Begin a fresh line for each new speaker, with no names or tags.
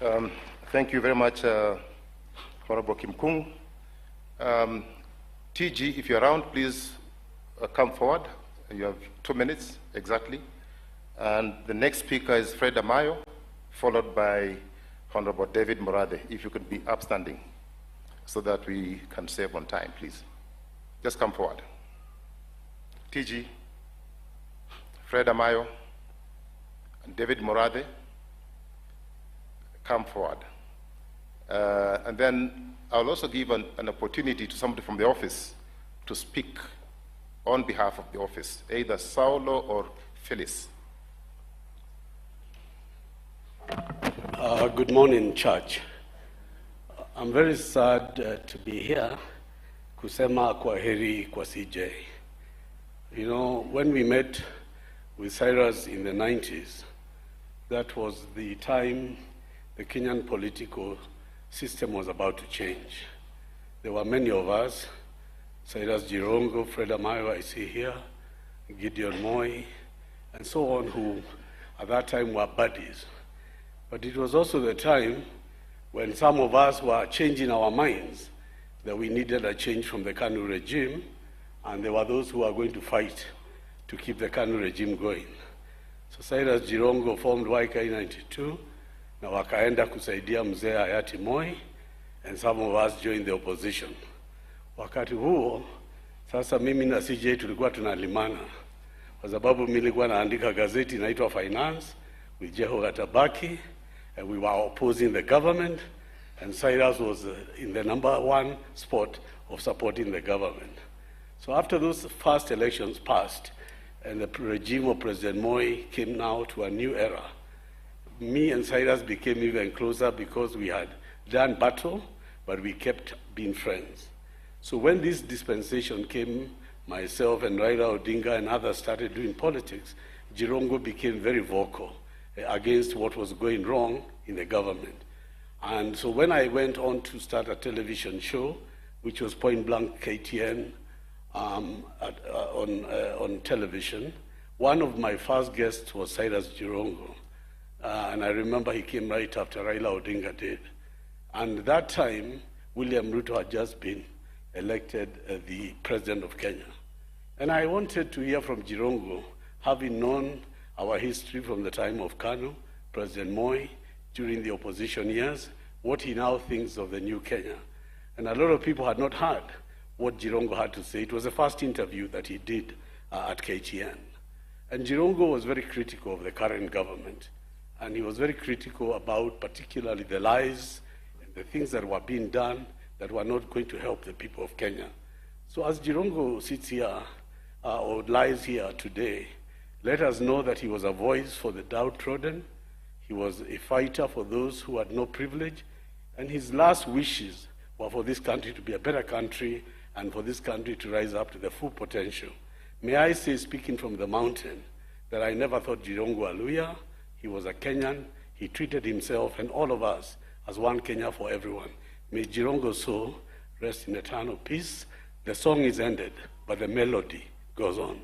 Thank you very much, Honorable Kim Kung. TG, if you're around, please come forward. You have 2 minutes exactly. And the next speaker is Fred Amayo, followed by Honorable David Morade. If you could be upstanding so that we can save on time, please. Just come forward. TG, Fred Amayo, and David Morade, come forward. And then I'll also give an opportunity to somebody from the office to speak on behalf of the office, either Saulo or Phyllis.
Good morning, church. I'm very sad to be here. Kusema kwaheri kwa CJ. You know, when we met with Cyrus in the 90s, that was the time the Kenyan political system was about to change. There were many of us, Cyrus Jirongo, Fred Amayo, I see here, Gideon Moi, and so on, who at that time were buddies. But it was also the time when some of us were changing our minds that we needed a change from the KANU regime, and there were those who were going to fight to keep the KANU regime going. So Cyrus Jirongo formed YK 92, na wakaenda kusaidia mzee hayati Moi, and some of us joined the opposition. Wakati huo, sasa mimi na CJ tulikuwa tunalimana, kwa sababu mimi nilikuwa naandika gazeti inaitwa Finance with Jeho Gatabaki, and we were opposing the government, and Cyrus was in the #1 spot of supporting the government. So after those first elections passed, and the regime of President Moi came now to a new era, me and Cyrus became even closer because we had done battle, but we kept being friends. So when this dispensation came, myself and Raila Odinga and others started doing politics, Jirongo became very vocal against what was going wrong in the government. And so when I went on to start a television show, which was Point Blank KTN on television, one of my first guests was Cyrus Jirongo. And I remember he came right after Raila Odinga did. And at that time, William Ruto had just been elected the president of Kenya. And I wanted to hear from Jirongo, having known our history from the time of KANU, President Moi, during the opposition years, what he now thinks of the new Kenya. And a lot of people had not heard what Jirongo had to say. It was the first interview that he did at KTN. And Jirongo was very critical of the current government. And he was very critical about particularly the lies and the things that were being done that were not going to help the people of Kenya. So as Jirongo sits here, or lies here today, let us know that he was a voice for the downtrodden. He was a fighter for those who had no privilege. And his last wishes were for this country to be a better country and for this country to rise up to the full potential. May I say, speaking from the mountain, that I never thought Jirongo a Luya. He was a Kenyan. He treated himself and all of us as one Kenya for everyone. May Jirongo's soul rest in eternal peace. The song is ended, but the melody goes on.